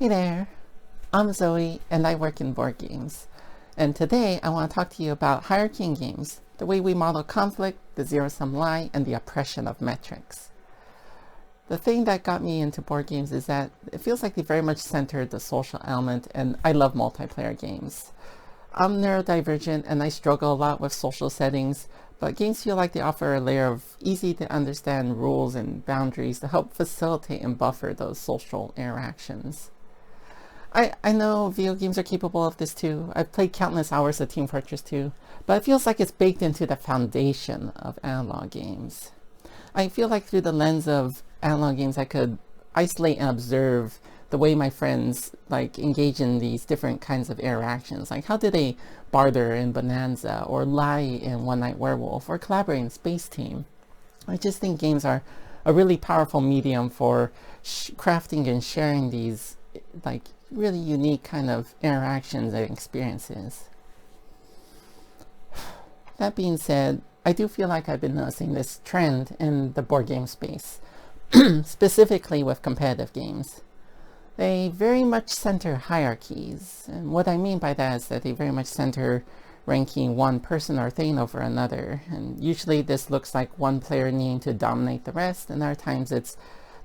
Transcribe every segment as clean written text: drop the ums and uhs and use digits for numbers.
Hey there, I'm Zoe and I work in board games. And today I want to talk to you about hierarchy in games, the way we model conflict, the zero-sum lie, and the oppression of metrics. The thing that got me into board games is that it feels like they very much centered the social element, and I love multiplayer games. I'm neurodivergent and I struggle a lot with social settings, but games feel like they offer a layer of easy to understand rules and boundaries to help facilitate and buffer those social interactions. I know video games are capable of this too. I've played countless hours of Team Fortress 2, but it feels like it's baked into the foundation of analog games. I feel like through the lens of analog games, I could isolate and observe the way my friends engage in these different kinds of interactions. Like how do they barter in Bonanza, or lie in One Night Werewolf, or collaborate in Space Team. I just think games are a really powerful medium for crafting and sharing these really unique kind of interactions and experiences. That being said, I do feel like I've been noticing this trend in the board game space, specifically with competitive games. They very much center hierarchies, and what I mean by that is that they very much center ranking one person or thing over another, and usually this looks like one player needing to dominate the rest, and other times it's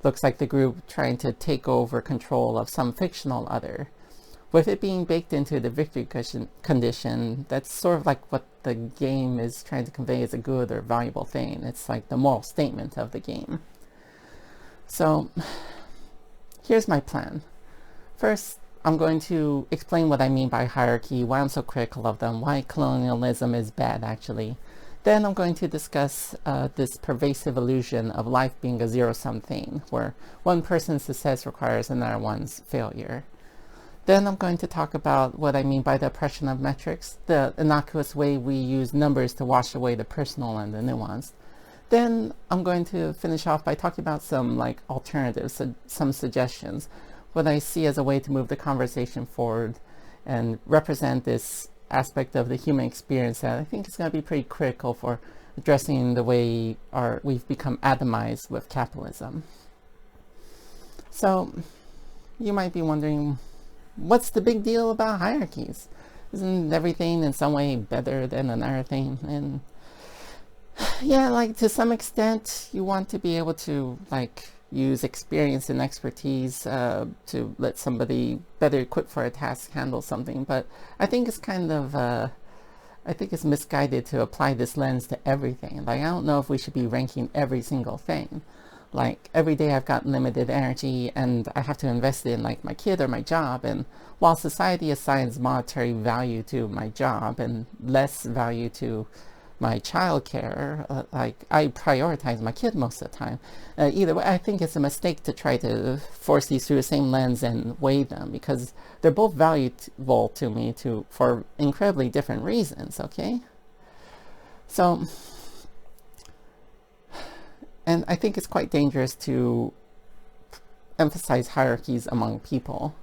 looks like the group trying to take over control of some fictional other. With it being baked into the victory condition, that's sort of like what the game is trying to convey as a good or valuable thing. It's like the moral statement of the game. So, here's my plan. First, I'm going to explain what I mean by hierarchy, why I'm so critical of them, why colonialism is bad actually. Then I'm going to discuss this pervasive illusion of life being a zero-sum thing, where one person's success requires another one's failure. Then I'm going to talk about what I mean by the oppression of metrics, the innocuous way we use numbers to wash away the personal and the nuanced. Then I'm going to finish off by talking about some alternatives, some suggestions, what I see as a way to move the conversation forward and represent this aspect of the human experience that I think is going to be pretty critical for addressing the way we've become atomized with capitalism. So you might be wondering, what's the big deal about hierarchies? Isn't everything in some way better than another thing? And yeah, to some extent you want to be able to use experience and expertise to let somebody better equipped for a task handle something, but I think it's kind of I think it's misguided to apply this lens to everything. I don't know if we should be ranking every single thing. Every day I've got limited energy and I have to invest in my kid or my job, and while society assigns monetary value to my job and less value to my childcare, I prioritize my kid most of the time. Either way, I think it's a mistake to try to force these through the same lens and weigh them, because they're both valuable to me for incredibly different reasons, okay? So, and I think it's quite dangerous to emphasize hierarchies among people.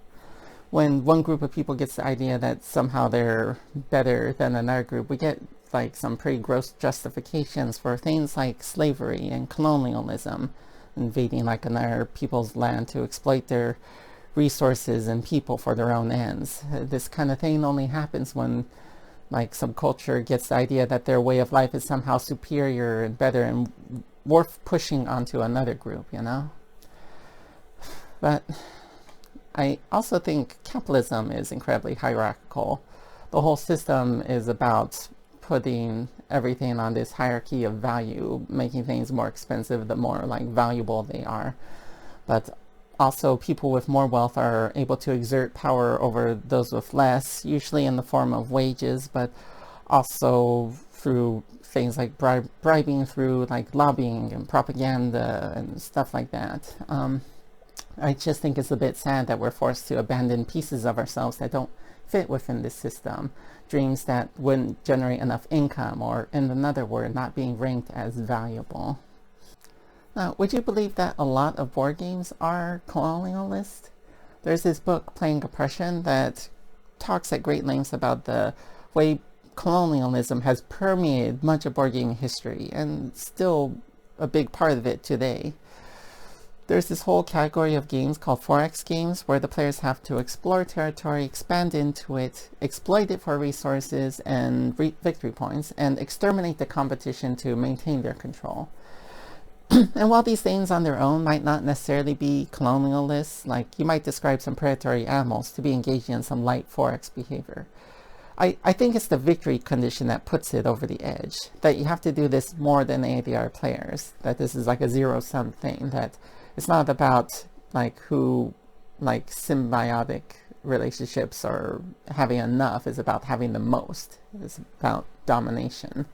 When one group of people gets the idea that somehow they're better than another group, we get some pretty gross justifications for things like slavery and colonialism, invading another people's land to exploit their resources and people for their own ends. This kind of thing only happens when some culture gets the idea that their way of life is somehow superior and better and worth pushing onto another group, you know? But I also think capitalism is incredibly hierarchical. The whole system is about putting everything on this hierarchy of value, making things more expensive the more valuable they are. But also people with more wealth are able to exert power over those with less, usually in the form of wages, but also through things like bribing through lobbying and propaganda and stuff like that. I just think it's a bit sad that we're forced to abandon pieces of ourselves that don't fit within this system, dreams that wouldn't generate enough income, or in another word, not being ranked as valuable. Now, would you believe that a lot of board games are colonialist? There's this book, Playing Oppression, that talks at great lengths about the way colonialism has permeated much of board gaming history, and still a big part of it today. There's this whole category of games called 4X games where the players have to explore territory, expand into it, exploit it for resources and victory points, and exterminate the competition to maintain their control. And while these things on their own might not necessarily be colonialists, like you might describe some predatory animals to be engaging in some light 4X behavior, I think it's the victory condition that puts it over the edge. That you have to do this more than any of the other players. That this is like a zero-sum thing. That it's not about like symbiotic relationships or having enough. It's about having the most. It's about domination.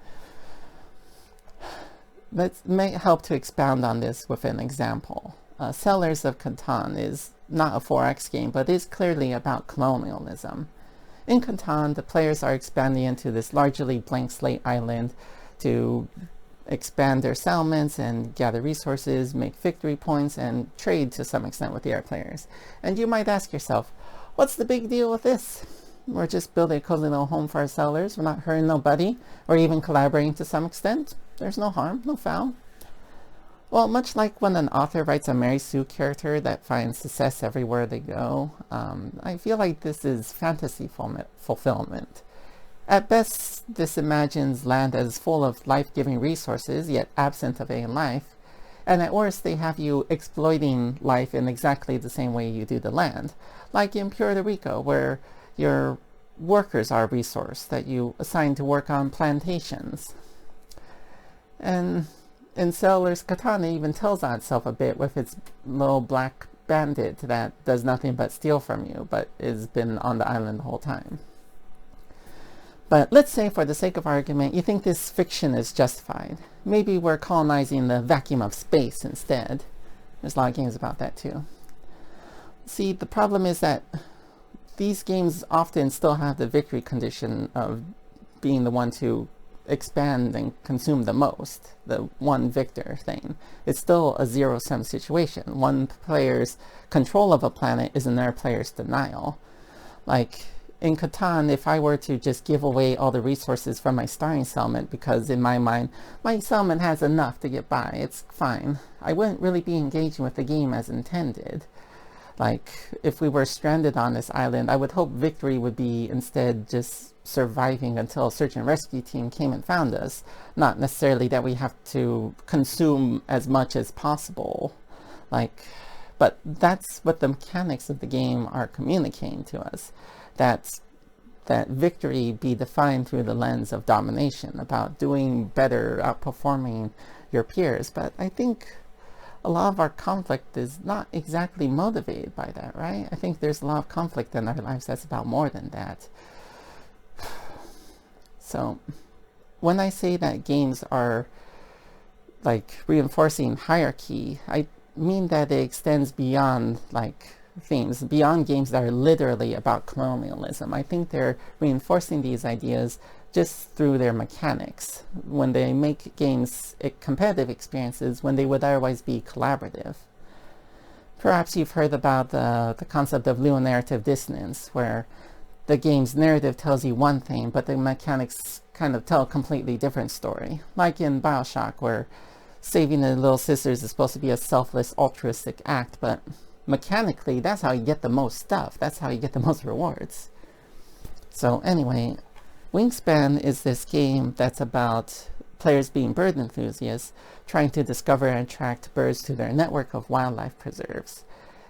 That may help to expound on this with an example. Settlers of Catan is not a 4X game, but is clearly about colonialism. In Catan, the players are expanding into this largely blank slate island to expand their settlements and gather resources, make victory points, and trade to some extent with the other players. And you might ask yourself, what's the big deal with this? We're just building a cozy little home for our settlers. We're not hurting nobody, or even collaborating to some extent. There's no harm, no foul. Well, much like when an author writes a Mary Sue character that finds success everywhere they go, I feel like this is fantasy fulfillment. At best, this imagines land as full of life-giving resources, yet absent of any life. And at worst, they have you exploiting life in exactly the same way you do the land. Like in Puerto Rico, where your workers are a resource that you assign to work on plantations. And in Settlers Catan, it even tells on itself a bit with its little black bandit that does nothing but steal from you, but has been on the island the whole time. But let's say, for the sake of argument, you think this fiction is justified. Maybe we're colonizing the vacuum of space instead. There's a lot of games about that too. See, the problem is that these games often still have the victory condition of being the one to expand and consume the most, the one victor thing. It's still a zero-sum situation. One player's control of a planet is another player's denial. Like in Catan, if I were to just give away all the resources from my starting settlement because in my mind, my settlement has enough to get by, it's fine. I wouldn't really be engaging with the game as intended. Like, if we were stranded on this island, I would hope victory would be instead just surviving until a search and rescue team came and found us. Not necessarily that we have to consume as much as possible. But that's what the mechanics of the game are communicating to us. That victory be defined through the lens of domination, about doing better, outperforming your peers. But I think a lot of our conflict is not exactly motivated by that, right? I think there's a lot of conflict in our lives that's about more than that. So when I say that games are like reinforcing hierarchy, I mean that it extends beyond like themes, beyond games that are literally about colonialism. I think they're reinforcing these ideas just through their mechanics, when they make games competitive experiences when they would otherwise be collaborative. Perhaps you've heard about the concept of ludonarrative dissonance, where the game's narrative tells you one thing, but the mechanics kind of tell a completely different story. Like in BioShock, where saving the little sisters is supposed to be a selfless, altruistic act, but mechanically, that's how you get the most stuff. That's how you get the most rewards. So anyway, Wingspan is this game that's about players being bird enthusiasts, trying to discover and attract birds to their network of wildlife preserves.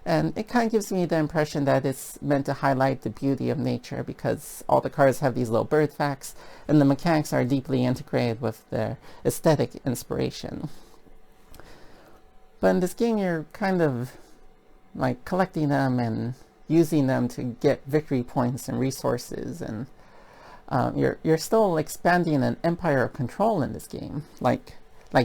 And it kind of gives me the impression that it's meant to highlight the beauty of nature, because all the cards have these little bird facts, and the mechanics are deeply integrated with their aesthetic inspiration. But in this game, you're kind of like collecting them and using them to get victory points and resources, and you're still expanding an empire of control in this game. Like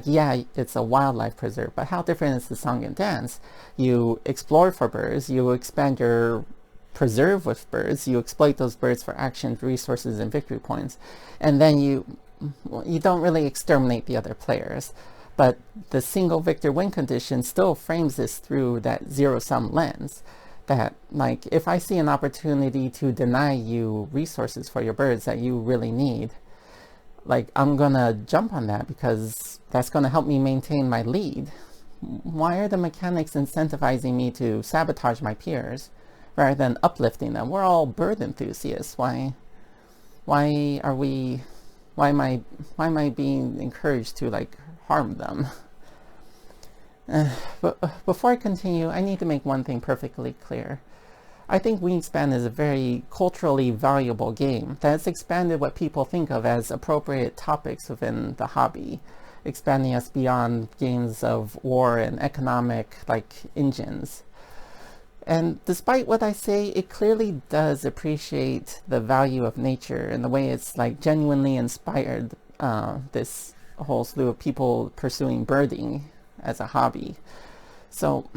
yeah, it's a wildlife preserve, but how different is the song and dance? You explore for birds, you expand your preserve with birds, you exploit those birds for actions, resources, and victory points, and then you don't really exterminate the other players. But the single victor win condition still frames this through that zero-sum lens. That, like, if I see an opportunity to deny you resources for your birds that you really need, like, I'm gonna jump on that because that's gonna help me maintain my lead. Why are the mechanics incentivizing me to sabotage my peers rather than uplifting them? We're all bird enthusiasts. Why are we, why am I being encouraged to like harm them? But before I continue, I need to make one thing perfectly clear. I think Wingspan is a very culturally valuable game that's expanded what people think of as appropriate topics within the hobby, expanding us beyond games of war and economic like engines. And despite what I say, it clearly does appreciate the value of nature and the way it's like genuinely inspired this whole slew of people pursuing birding as a hobby. So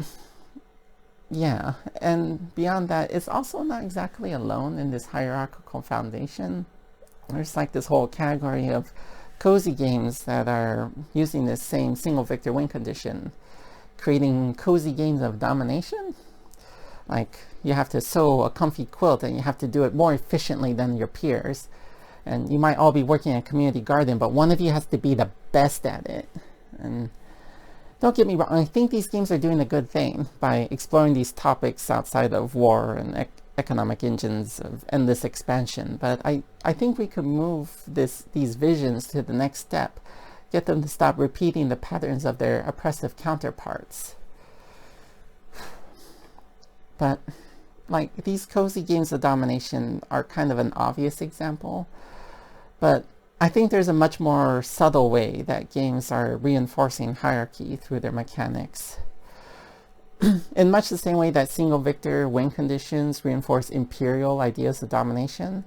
yeah, and beyond that, it's also not exactly alone in this hierarchical foundation. There's like this whole category of cozy games that are using this same single victor win condition, creating cozy games of domination. Like you have to sew a comfy quilt and you have to do it more efficiently than your peers. And you might all be working in a community garden, but one of you has to be the best at it. And don't get me wrong, I think these games are doing a good thing by exploring these topics outside of war and economic engines of endless expansion. But I think we could move these visions to the next step, get them to stop repeating the patterns of their oppressive counterparts. But like these cozy games of domination are kind of an obvious example, but I think there's a much more subtle way that games are reinforcing hierarchy through their mechanics. In much the same way that single victor win conditions reinforce imperial ideas of domination,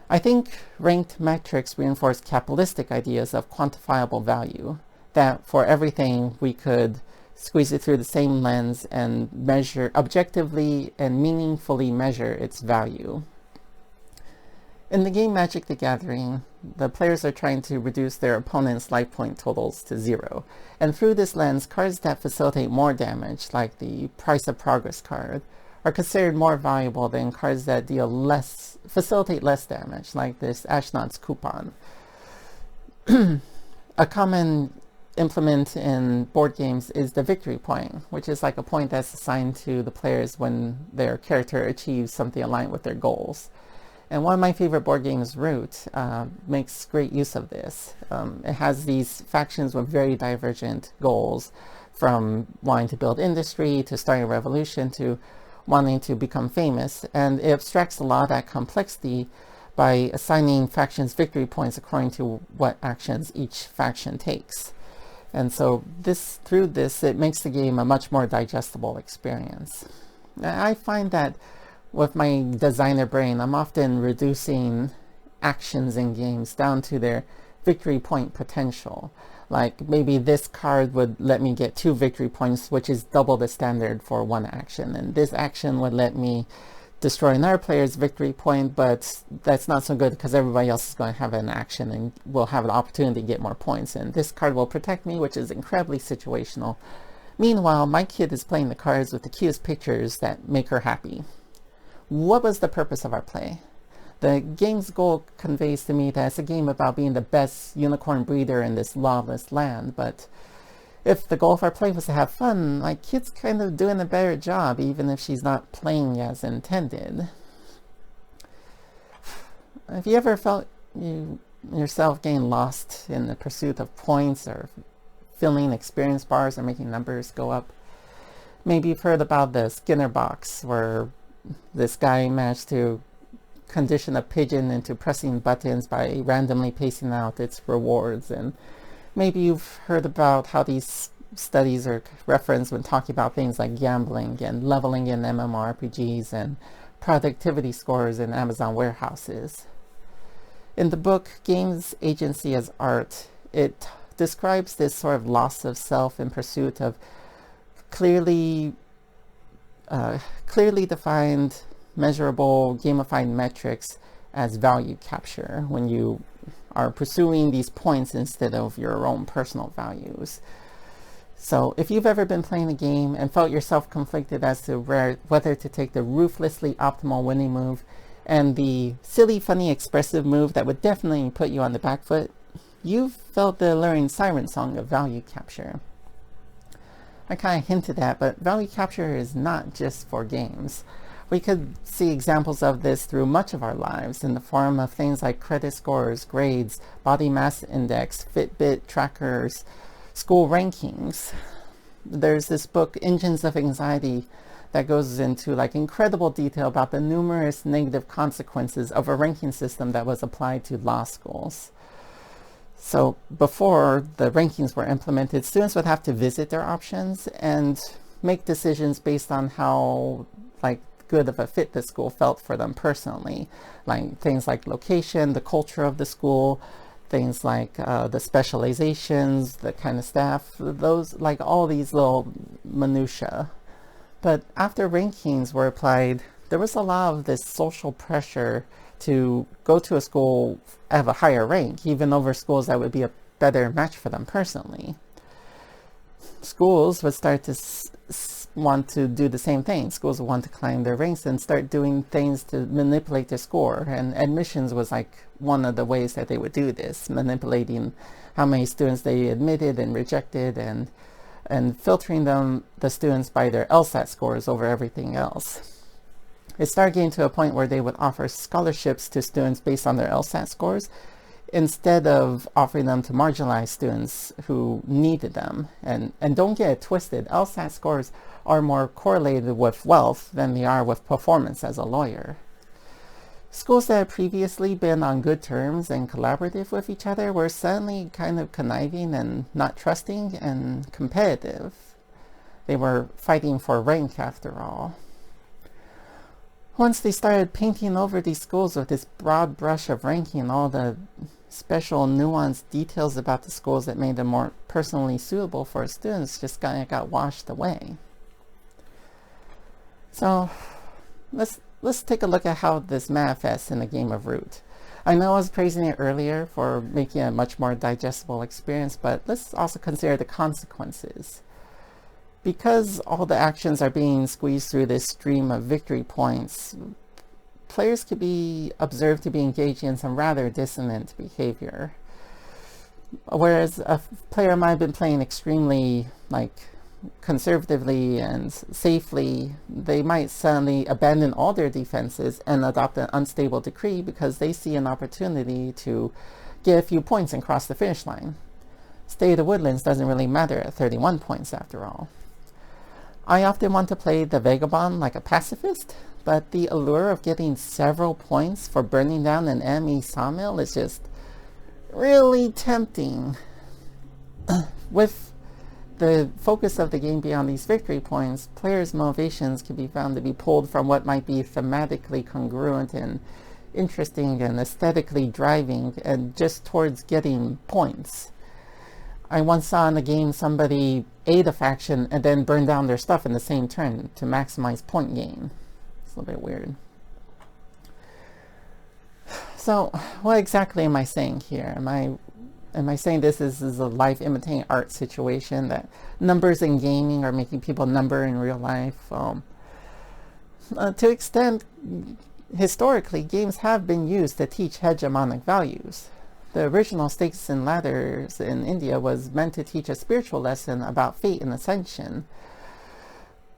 I think ranked metrics reinforce capitalistic ideas of quantifiable value, that for everything we could squeeze it through the same lens and measure objectively and meaningfully measure its value. In the game Magic the Gathering, the players are trying to reduce their opponent's life point totals to 0. And through this lens, cards that facilitate more damage, like the Price of Progress card, are considered more valuable than cards that facilitate less damage, like this Ashnod's Coupon. A common implement in board games is the victory point, which is like a point that's assigned to the players when their character achieves something aligned with their goals. And one of my favorite board games, Root, makes great use of this. It has these factions with very divergent goals, from wanting to build industry, to starting a revolution, to wanting to become famous. And it abstracts a lot of that complexity by assigning factions victory points according to what actions each faction takes. And so through this, it makes the game a much more digestible experience. I find that with my designer brain, I'm often reducing actions in games down to their victory point potential. Like maybe this card would let me get 2 victory points, which is double the standard for one action. And this action would let me destroy another player's victory point, but that's not so good because everybody else is going to have an action and will have an opportunity to get more points. And this card will protect me, which is incredibly situational. Meanwhile, my kid is playing the cards with the cutest pictures that make her happy. What was the purpose of our play? The game's goal conveys to me that it's a game about being the best unicorn breeder in this lawless land, but if the goal of our play was to have fun, my kid's kind of doing a better job, even if she's not playing as intended. Have you ever felt yourself getting lost in the pursuit of points, or filling experience bars, or making numbers go up? Maybe you've heard about the Skinner box, where this guy managed to condition a pigeon into pressing buttons by randomly pacing out its rewards. And maybe you've heard about how these studies are referenced when talking about things like gambling and leveling in MMORPGs and productivity scores in Amazon warehouses. In the book Games Agency as Art, it describes this sort of loss of self in pursuit of clearly defined, measurable, gamified metrics as value capture when you are pursuing these points instead of your own personal values. So if you've ever been playing a game and felt yourself conflicted as to whether to take the ruthlessly optimal winning move and the silly, funny, expressive move that would definitely put you on the back foot, you've felt the alluring siren song of value capture. I kind of hinted at, but value capture is not just for games. We could see examples of this through much of our lives in the form of things like credit scores, grades, body mass index, Fitbit trackers, school rankings. There's this book, Engines of Anxiety, that goes into like incredible detail about the numerous negative consequences of a ranking system that was applied to law schools. So before the rankings were implemented, students would have to visit their options and make decisions based on how like good of a fit the school felt for them personally. Like things like location, the culture of the school, things like the specializations, the kind of staff, those, like all these little minutiae. But after rankings were applied, there was a lot of this social pressure to go to a school have a higher rank, even over schools that would be a better match for them personally. Schools would start to want to do the same thing. Schools would want to climb their ranks and start doing things to manipulate their score. And admissions was like one of the ways that they would do this, manipulating how many students they admitted and rejected, and filtering the students by their LSAT scores over everything else. It started getting to a point where they would offer scholarships to students based on their LSAT scores instead of offering them to marginalized students who needed them. And don't get it twisted, LSAT scores are more correlated with wealth than they are with performance as a lawyer. Schools that had previously been on good terms and collaborative with each other were suddenly kind of conniving and not trusting and competitive. They were fighting for rank after all. Once they started painting over these schools with this broad brush of ranking, all the special nuanced details about the schools that made them more personally suitable for students just kind of got washed away. So let's take a look at how this manifests in the game of Root. I know I was praising it earlier for making it a much more digestible experience, but let's also consider the consequences. Because all the actions are being squeezed through this stream of victory points, players could be observed to be engaging in some rather dissonant behavior. Whereas a player might have been playing extremely conservatively and safely, they might suddenly abandon all their defenses and adopt an unstable decree because they see an opportunity to get a few points and cross the finish line. Stay of the Woodlands doesn't really matter at 31 points after all. I often want to play the Vagabond like a pacifist, but the allure of getting several points for burning down an enemy sawmill is just really tempting. With the focus of the game beyond these victory points, players' motivations can be found to be pulled from what might be thematically congruent and interesting and aesthetically driving, and just towards getting points. I once saw in a game somebody aid a faction and then burn down their stuff in the same turn to maximize point gain. It's a little bit weird. So what exactly am I saying here? Am I saying this is a life imitating art situation, that numbers in gaming are making people number in real life? To extent, historically, games have been used to teach hegemonic values. The original Stakes and Ladders in India was meant to teach a spiritual lesson about fate and ascension.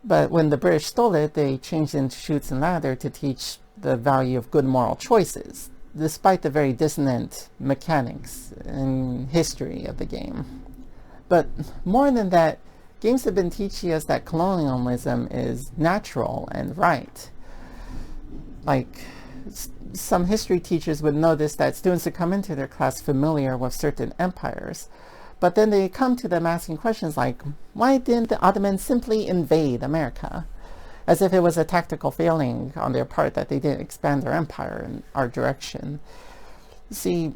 But when the British stole it, they changed it into Chutes and Ladder to teach the value of good moral choices, despite the very dissonant mechanics and history of the game. But more than that, games have been teaching us that colonialism is natural and right. Some history teachers would notice that students would come into their class familiar with certain empires, but then they come to them asking questions like, why didn't the Ottomans simply invade America? As if it was a tactical failing on their part that they didn't expand their empire in our direction. See,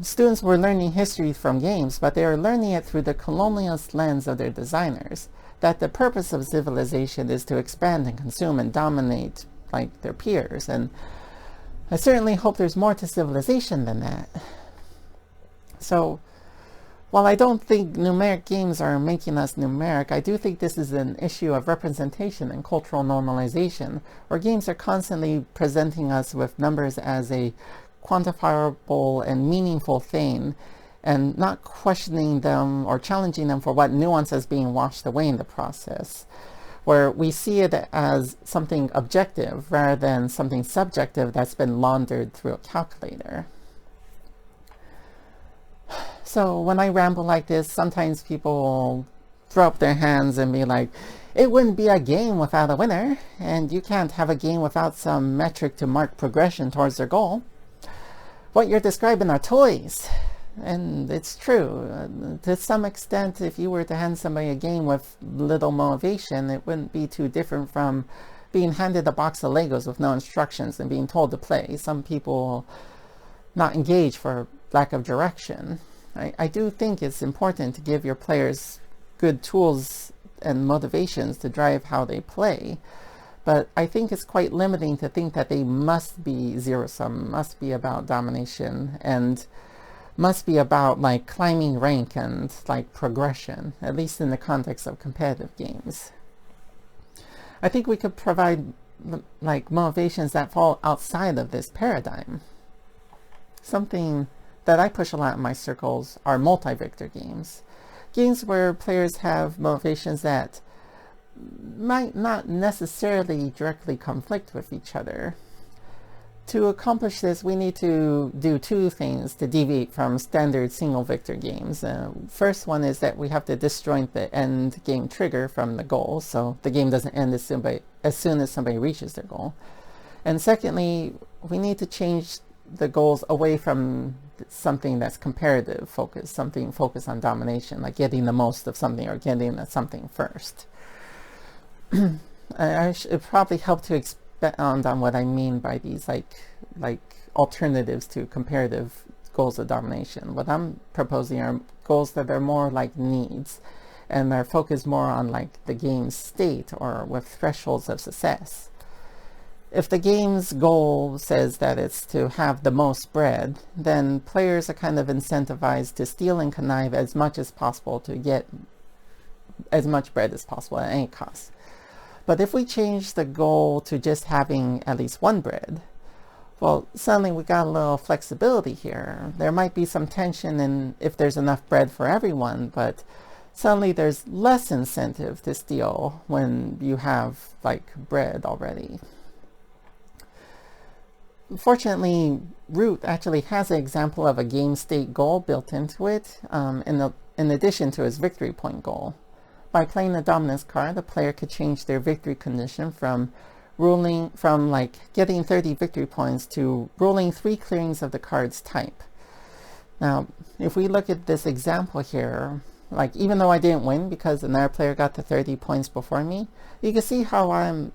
students were learning history from games, but they were learning it through the colonialist lens of their designers, that the purpose of civilization is to expand and consume and dominate like their peers. And I certainly hope there's more to civilization than that. So, while I don't think numeric games are making us numeric, I do think this is an issue of representation and cultural normalization, where games are constantly presenting us with numbers as a quantifiable and meaningful thing, and not questioning them or challenging them for what nuance is being washed away in the process, where we see it as something objective rather than something subjective that's been laundered through a calculator. So when I ramble like this, sometimes people throw up their hands and be like, it wouldn't be a game without a winner, and you can't have a game without some metric to mark progression towards their goal. What you're describing are toys. And it's true. To some extent, if you were to hand somebody a game with little motivation, it wouldn't be too different from being handed a box of Legos with no instructions and being told to play. Some people not engage for lack of direction. I do think it's important to give your players good tools and motivations to drive how they play. But I think it's quite limiting to think that they must be zero-sum, must be about domination, and must be about like climbing rank and like progression, at least in the context of competitive games. I think we could provide like motivations that fall outside of this paradigm. Something that I push a lot in my circles are multi-victor games. Games where players have motivations that might not necessarily directly conflict with each other. To accomplish this, we need to do two things to deviate from standard single victor games. First one is that we have to disjoint the end game trigger from the goal, so the game doesn't end as soon as somebody reaches their goal. And secondly, we need to change the goals away from something that's comparative focused, something focused on domination, like getting the most of something or getting something first. It probably help to expand on what I mean by these like alternatives to comparative goals of domination. What I'm proposing are goals that are more like needs and are focused more on like the game's state or with thresholds of success. If the game's goal says that it's to have the most bread, then players are kind of incentivized to steal and connive as much as possible to get as much bread as possible at any cost. But if we change the goal to just having at least one bread, well, suddenly we got a little flexibility here. There might be some tension in if there's enough bread for everyone, but suddenly there's less incentive to steal when you have like bread already. Fortunately, Root actually has an example of a game state goal built into it, in addition to its victory point goal. By playing the dominance card, the player could change their victory condition from getting 30 victory points to ruling 3 clearings of the card's type. Now, if we look at this example here, like even though I didn't win because another player got the 30 points before me, you can see how I'm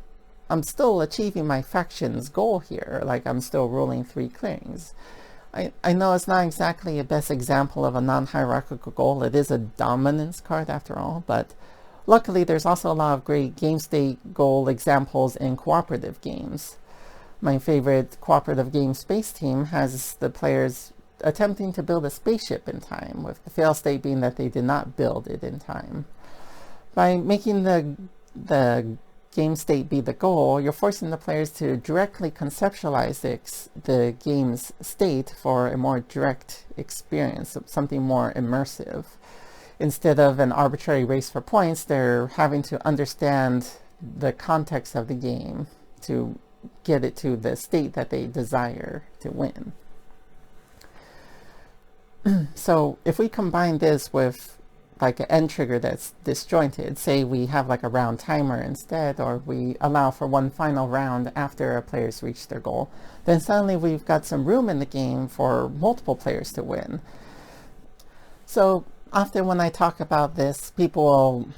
still achieving my faction's goal here, like I'm still ruling 3 clearings. I know it's not exactly a best example of a non-hierarchical goal. It is a dominance card after all, but luckily there's also a lot of great game state goal examples in cooperative games. My favorite cooperative game, Space Team, has the players attempting to build a spaceship in time, with the fail state being that they did not build it in time. By making the game state be the goal, you're forcing the players to directly conceptualize the game's state for a more direct experience, something more immersive. Instead of an arbitrary race for points, they're having to understand the context of the game to get it to the state that they desire to win. So if we combine this with like an end trigger that's disjointed, say we have like a round timer instead, or we allow for one final round after a player's reached their goal, then suddenly we've got some room in the game for multiple players to win. So often when I talk about this, people will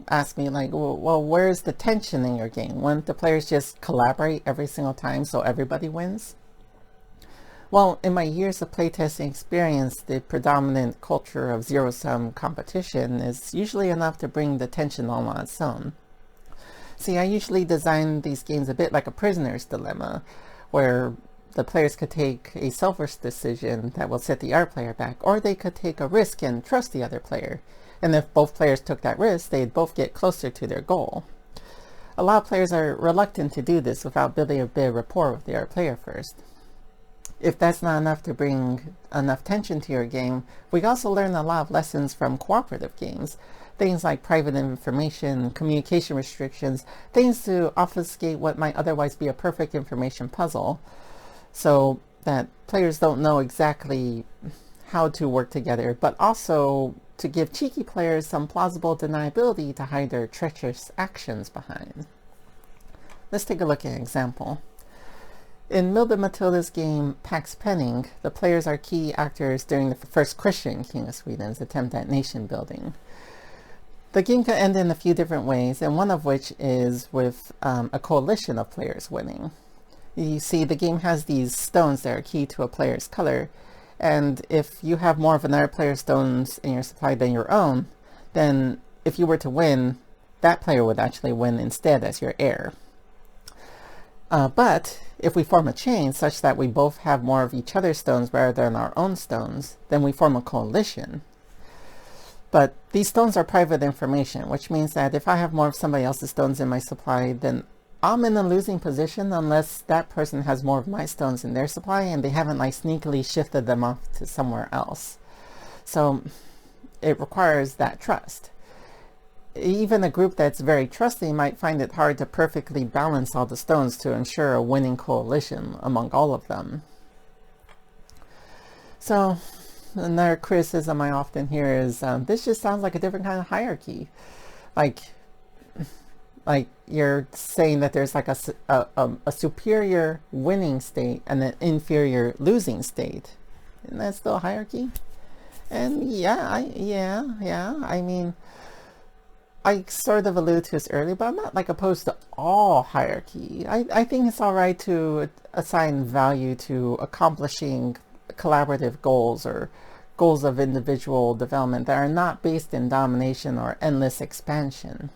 ask me like, well, where's the tension in your game? Wouldn't the players just collaborate every single time so everybody wins? Well, in my years of playtesting experience, the predominant culture of zero-sum competition is usually enough to bring the tension all on its own. See, I usually design these games a bit like a prisoner's dilemma, where the players could take a selfish decision that will set the other player back, or they could take a risk and trust the other player. And if both players took that risk, they'd both get closer to their goal. A lot of players are reluctant to do this without building a bit of rapport with the other player first. If that's not enough to bring enough tension to your game, we also learn a lot of lessons from cooperative games. Things like private information, communication restrictions, things to obfuscate what might otherwise be a perfect information puzzle, so that players don't know exactly how to work together, but also to give cheeky players some plausible deniability to hide their treacherous actions behind. Let's take a look at an example. In Milda Matilda's game Pax Penning, the players are key actors during the first Christian king of Sweden's attempt at nation building. The game can end in a few different ways, and one of which is with a coalition of players winning. You see, the game has these stones that are key to a player's color, and if you have more of another player's stones in your supply than your own, then if you were to win, that player would actually win instead as your heir. But if we form a chain such that we both have more of each other's stones rather than our own stones, then we form a coalition. But these stones are private information, which means that if I have more of somebody else's stones in my supply, then I'm in a losing position unless that person has more of my stones in their supply and they haven't like sneakily shifted them off to somewhere else. So it requires that trust. Even a group that's very trusting might find it hard to perfectly balance all the stones to ensure a winning coalition among all of them. So another criticism I often hear is this just sounds like a different kind of hierarchy. Like you're saying that there's like a superior winning state and an inferior losing state. Isn't that still a hierarchy? And yeah, I mean, I sort of alluded to this earlier, but I'm not like opposed to all hierarchy. I think it's all right to assign value to accomplishing collaborative goals or goals of individual development that are not based in domination or endless expansion.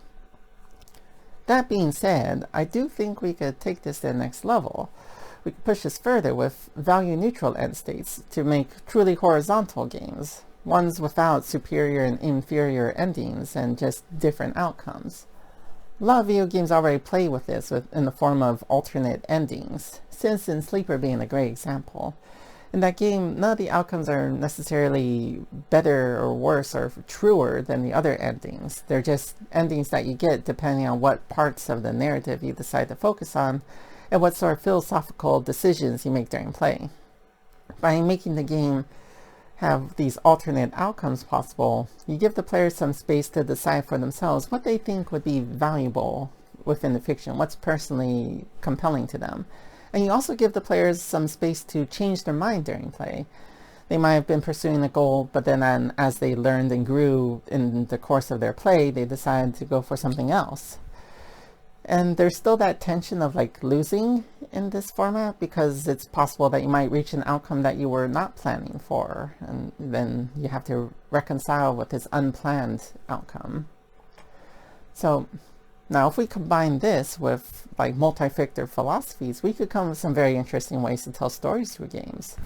That being said, I do think we could take this to the next level. We could push this further with value-neutral end states to make truly horizontal games, ones without superior and inferior endings and just different outcomes. A lot of video games already play with this in the form of alternate endings, Citizen Sleeper being a great example. In that game, none of the outcomes are necessarily better or worse or truer than the other endings. They're just endings that you get depending on what parts of the narrative you decide to focus on and what sort of philosophical decisions you make during play. By making the game have these alternate outcomes possible, you give the players some space to decide for themselves what they think would be valuable within the fiction, what's personally compelling to them. And you also give the players some space to change their mind during play. They might have been pursuing a goal, but then as they learned and grew in the course of their play, they decided to go for something else. And there's still that tension of like losing in this format because it's possible that you might reach an outcome that you were not planning for, and then you have to reconcile with this unplanned outcome. So now if we combine this with like multi-factor philosophies, we could come up with some very interesting ways to tell stories through games.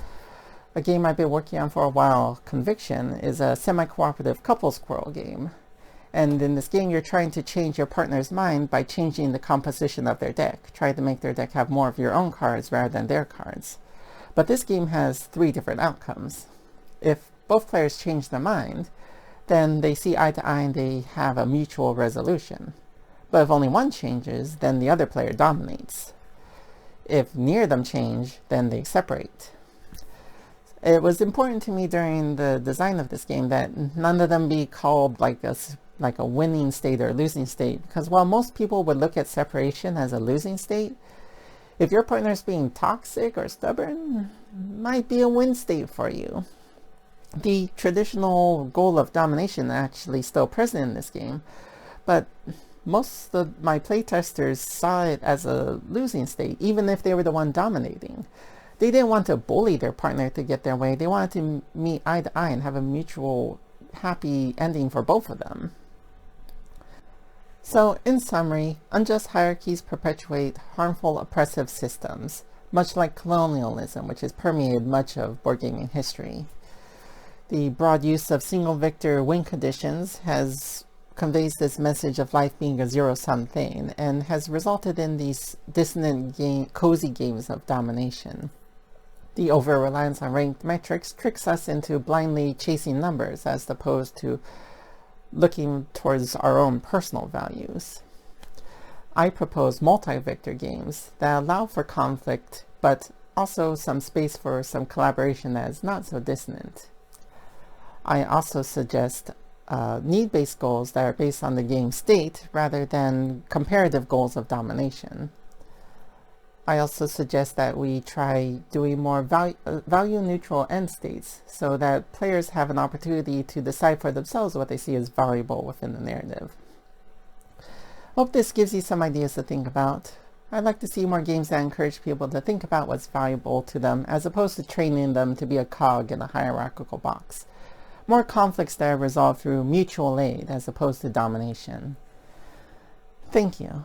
A game I've been working on for a while, Conviction, is a semi-cooperative couples quarrel game. And in this game, you're trying to change your partner's mind by changing the composition of their deck. Try to make their deck have more of your own cards rather than their cards. But this game has 3 different outcomes. If both players change their mind, then they see eye to eye and they have a mutual resolution. But if only one changes, then the other player dominates. If neither of them change, then they separate. It was important to me during the design of this game that none of them be called like a winning state or losing state, because while most people would look at separation as a losing state, if your partner is being toxic or stubborn, it might be a win state for you. The traditional goal of domination is actually still present in this game, but most of my playtesters saw it as a losing state, even if they were the one dominating. They didn't want to bully their partner to get their way. They wanted to meet eye to eye and have a mutual happy ending for both of them. So, in summary, unjust hierarchies perpetuate harmful oppressive systems, much like colonialism, which has permeated much of board gaming history. The broad use of single victor win conditions conveys this message of life being a zero-sum thing, and has resulted in these dissonant cozy games of domination. The over-reliance on ranked metrics tricks us into blindly chasing numbers as opposed to looking towards our own personal values. I propose multi-victor games that allow for conflict, but also some space for some collaboration that is not so dissonant. I also suggest need-based goals that are based on the game state rather than comparative goals of domination. I also suggest that we try doing more value-neutral end states so that players have an opportunity to decide for themselves what they see as valuable within the narrative. Hope this gives you some ideas to think about. I'd like to see more games that encourage people to think about what's valuable to them as opposed to training them to be a cog in a hierarchical box. More conflicts that are resolved through mutual aid as opposed to domination. Thank you.